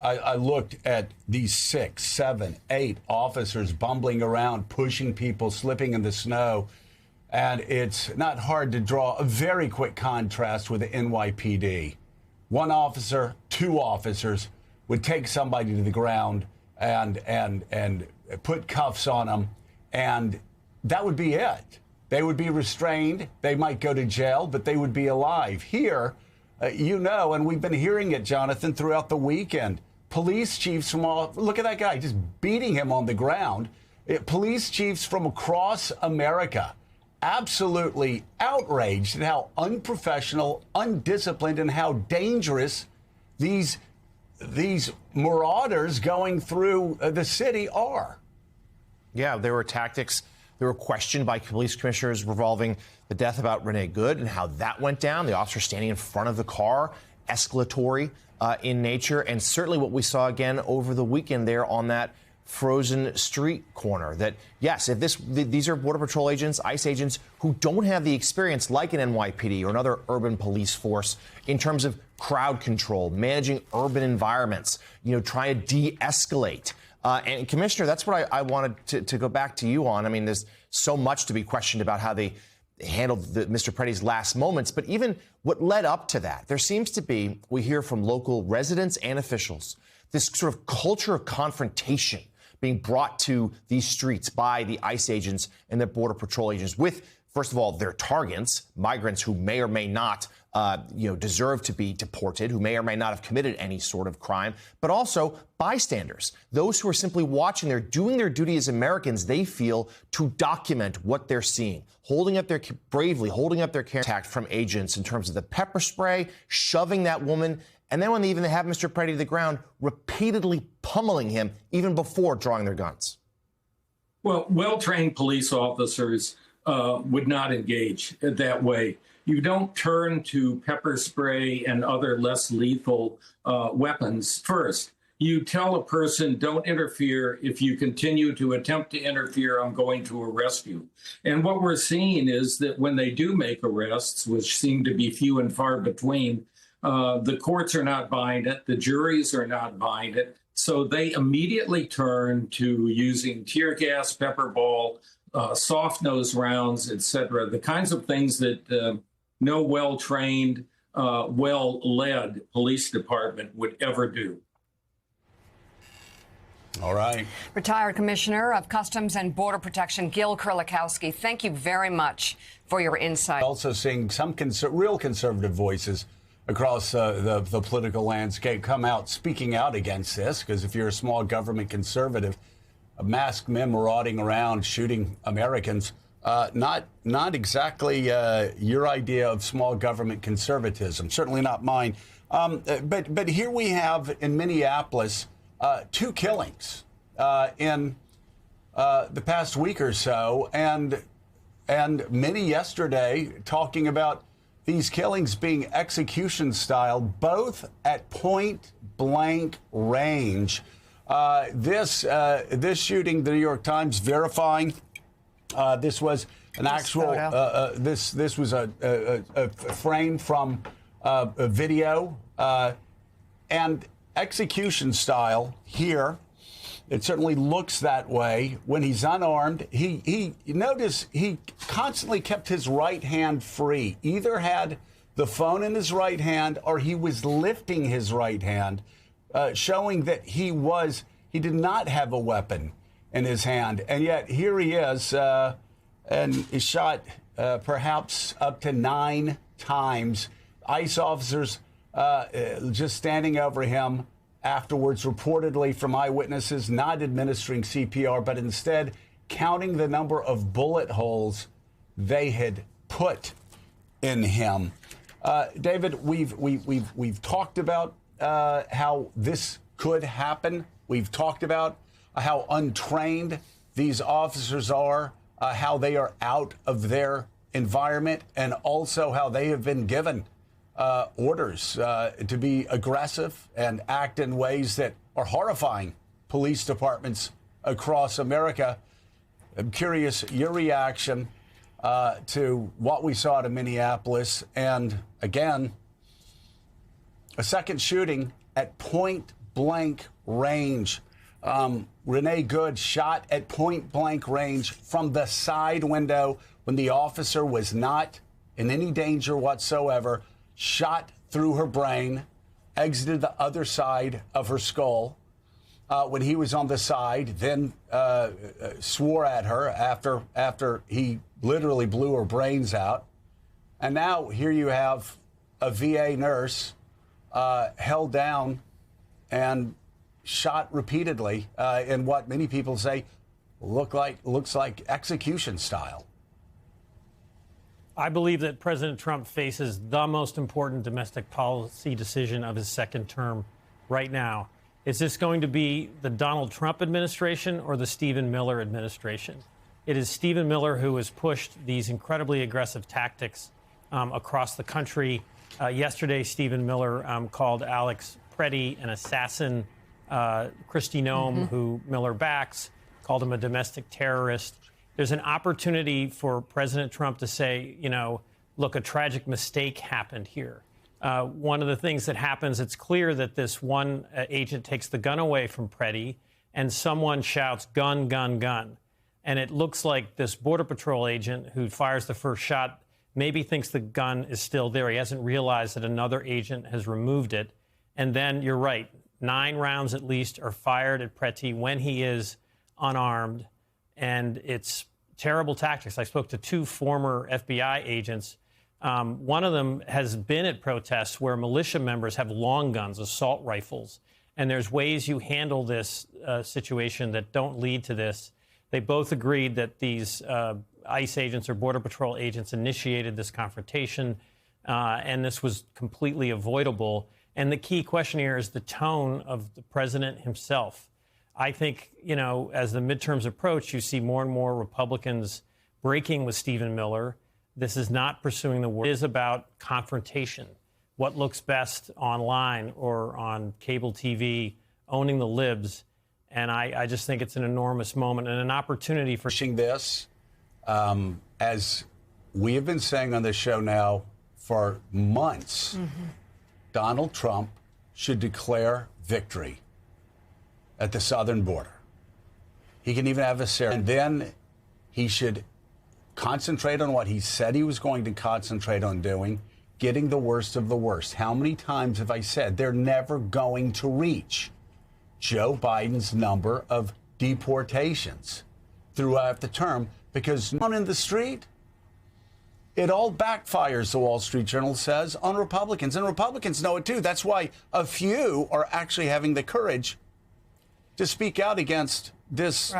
I looked at these 6, 7, 8 officers bumbling around, pushing people, slipping in the snow. And it's not hard to draw a very quick contrast with the NYPD. One officer, 2 officers would take somebody to the ground and put cuffs on them, and that would be it. They would be restrained. They might go to jail, but they would be alive. Here, and we've been hearing it, Jonathan, throughout the weekend. Police chiefs from look at that guy just beating him on the ground. Police chiefs from across America absolutely outraged at how unprofessional, undisciplined, and how dangerous these marauders going through the city are. Yeah, there were tactics. They were questioned by police commissioners revolving the death about Renee Good and how that went down. The officer standing in front of the car, escalatory in nature. And certainly what we saw again over the weekend there on that frozen street corner, that, yes, if these are Border Patrol agents, ICE agents who don't have the experience like an NYPD or another urban police force in terms of crowd control, managing urban environments, trying to de-escalate. And Commissioner, that's what I wanted to go back to you on. I mean, there's so much to be questioned about how they handled Mr. Preddy's last moments, but even what led up to that, there seems to be, we hear from local residents and officials, this sort of culture of confrontation being brought to these streets by the ICE agents and the Border Patrol agents with, first of all, their targets, migrants who may or may not, deserve to be deported, who may or may not have committed any sort of crime, but also bystanders, those who are simply watching. They're doing their duty as Americans, they feel, to document what they're seeing, bravely holding up their contact from agents in terms of the pepper spray, shoving that woman, and then when they even have Mr. Preddy to the ground, repeatedly pummeling him even before drawing their guns. Well, well-trained police officers would not engage that way. You don't turn to pepper spray and other less lethal weapons first. You tell a person, don't interfere. If you continue to attempt to interfere, I'm going to arrest you. And what we're seeing is that when they do make arrests, which seem to be few and far between, the courts are not buying it. The juries are not buying it. So they immediately turn to using tear gas, pepper ball, soft nose rounds, et cetera, the kinds of things that no well-trained, well-led police department would ever do. All right. Retired Commissioner of Customs and Border Protection, Gil Kerlikowske, thank you very much for your insight. Also seeing some real conservative voices across the political landscape come out speaking out against this, because if you're a small government conservative, masked men marauding around shooting Americans, not exactly your idea of small government conservatism, certainly not mine. But here we have in Minneapolis 2 killings in the past week or so, and many yesterday talking about these killings being execution style, both at point blank range. This shooting, the New York Times verifying this was an actual. This was a frame from a video, and execution style here. It certainly looks that way. When he's unarmed, he notice he constantly kept his right hand free. Either had the phone in his right hand or he was lifting his right hand, showing that he did not have a weapon in his hand. And yet here he is, and he shot perhaps up to 9 times. ICE officers just standing over him afterwards, reportedly from eyewitnesses, not administering CPR, but instead counting the number of bullet holes they had put in him. David, we've talked about how this could happen. We've talked about how untrained these officers are, how they are out of their environment, and also how they have been given orders to be aggressive and act in ways that are horrifying police departments across America. I'm curious your reaction to what we saw in Minneapolis, and again, a second shooting at point blank range. Renee Good shot at point blank range from the side window when the officer was not in any danger whatsoever, shot through her brain, exited the other side of her skull. When he was on the side, then swore at her after he literally blew her brains out. And now here you have a VA nurse held down and shot repeatedly in what many people say looks like execution style. I believe that President Trump faces the most important domestic policy decision of his second term right now. Is this going to be the Donald Trump administration or the Stephen Miller administration? It is Stephen Miller who has pushed these incredibly aggressive tactics across the country. Yesterday, Stephen Miller called Alex Preddy an assassin. Kristi Noem, who Miller backs, called him a domestic terrorist. There's an opportunity for President Trump to say, you know, look, a tragic mistake happened here. One of the things that happens, it's clear that this one agent takes the gun away from Preddy and someone shouts, gun, gun, gun. And it looks like this Border Patrol agent who fires the first shot maybe thinks the gun is still there. He hasn't realized that another agent has removed it. And then you're right, 9 rounds at least are fired at Preddy when he is unarmed. And it's terrible tactics. I spoke to 2 former FBI agents. One of them has been at protests where militia members have long guns, assault rifles, and there's ways you handle this situation that don't lead to this. They both agreed that these ICE agents or Border Patrol agents initiated this confrontation, and this was completely avoidable. And the key question here is the tone of the president himself. I think, you know, as the midterms approach, you see more and more Republicans breaking with Stephen Miller. This is not pursuing the war. It is about confrontation. What looks best online or on cable TV, owning the libs. And I just think it's an enormous moment and an opportunity for this. As we have been saying on this show now for months, Donald Trump should declare victory at the southern border. He can even have a ceremony. And then he should concentrate on what he said he was going to concentrate on doing, getting the worst of the worst. How many times have I said they're never going to reach Joe Biden's number of deportations throughout the term? Because on in the street, it all backfires, the Wall Street Journal says, on Republicans. And Republicans know it, too. That's why a few are actually having the courage to speak out against this,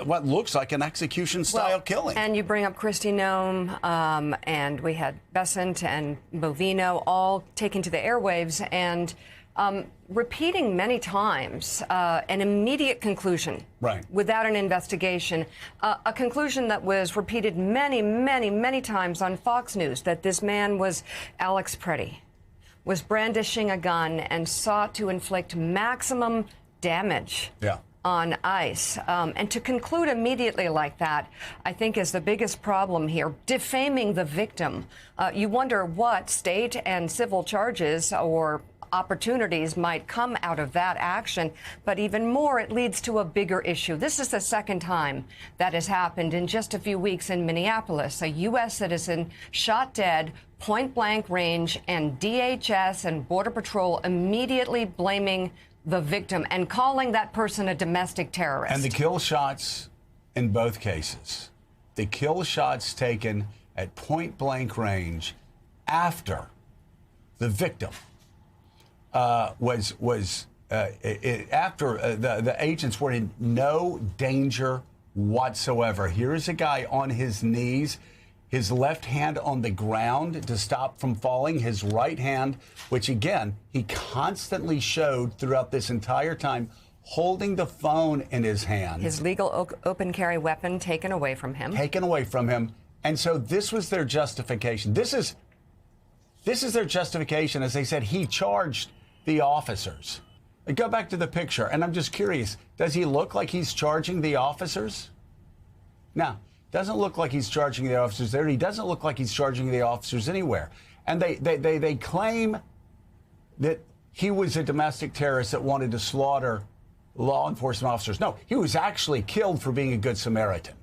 what looks like an execution-style killing. And you bring up Kristi Noem, and we had Bessent and Bovino all taken to the airwaves and repeating many times an immediate conclusion without an investigation, a conclusion that was repeated many, many, many times on Fox News, that this man was Alex Preddy, was brandishing a gun and sought to inflict maximum damage on ICE. And to conclude immediately like that, I think is the biggest problem here, defaming the victim. You wonder what state and civil charges or opportunities might come out of that action. But even more, it leads to a bigger issue. This is the second time that has happened in just a few weeks in Minneapolis. A U.S. citizen shot dead, point blank range, and DHS and Border Patrol immediately blaming the victim and calling that person a domestic terrorist. And the kill shots in both cases, the kill shots taken at point blank range after the victim the agents were in no danger whatsoever. Here is a guy on his knees, his left hand on the ground to stop from falling, his right hand, which again, he constantly showed throughout this entire time, holding the phone in his hand. His legal open carry weapon taken away from him. And so this was their justification. This is their justification. As they said, he charged the officers. Go back to the picture, and I'm just curious, does he look like he's charging the officers? No. Doesn't look like he's charging the officers there. He doesn't look like he's charging the officers anywhere. And they claim that he was a domestic terrorist that wanted to slaughter law enforcement officers. No, he was actually killed for being a good Samaritan.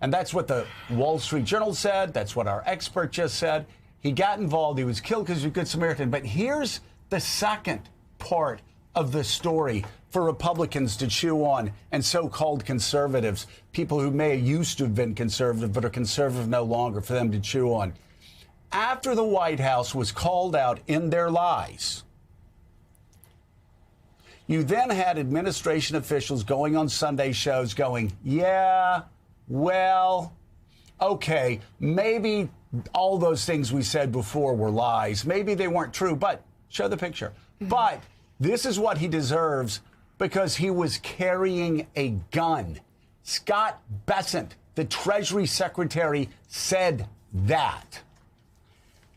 And that's what the Wall Street Journal said. That's what our expert just said. He got involved. He was killed because he was a good Samaritan. But here's the second part of the story for Republicans to chew on and so-called conservatives, people who may have used to have been conservative but are conservative no longer, for them to chew on. After the White House was called out in their lies, you then had administration officials going on Sunday shows going, yeah, well, okay, maybe all those things we said before were lies. Maybe they weren't true, but show the picture. But this is what he deserves because he was carrying a gun. Scott Bessent, the Treasury Secretary, said that.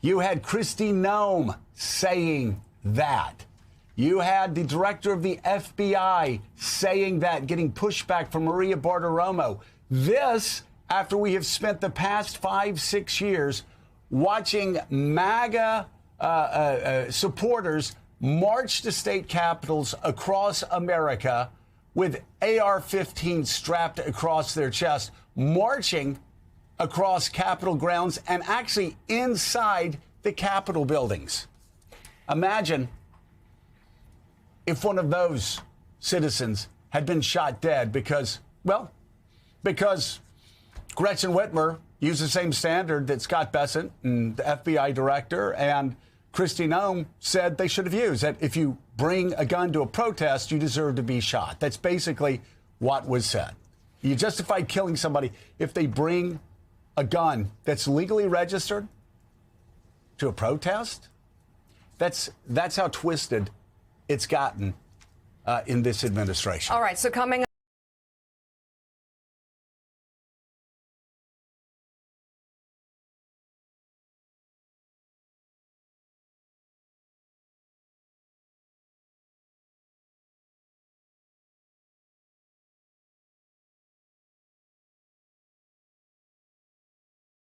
You had Kristi Noem saying that. You had the director of the FBI saying that, getting pushback from Maria Bartiromo. This, after we have spent the past 5-6 years watching MAGA supporters march to state capitals across America with AR-15 strapped across their chest, marching across Capitol grounds and actually inside the Capitol buildings. Imagine if one of those citizens had been shot dead because Gretchen Whitmer used the same standard that Scott Bessent, and the FBI director, and Kristi Noem said they should have used, that if you bring a gun to a protest, you deserve to be shot. That's basically what was said. You justified killing somebody if they bring a gun that's legally registered to a protest? That's how twisted it's gotten in this administration. All right, so coming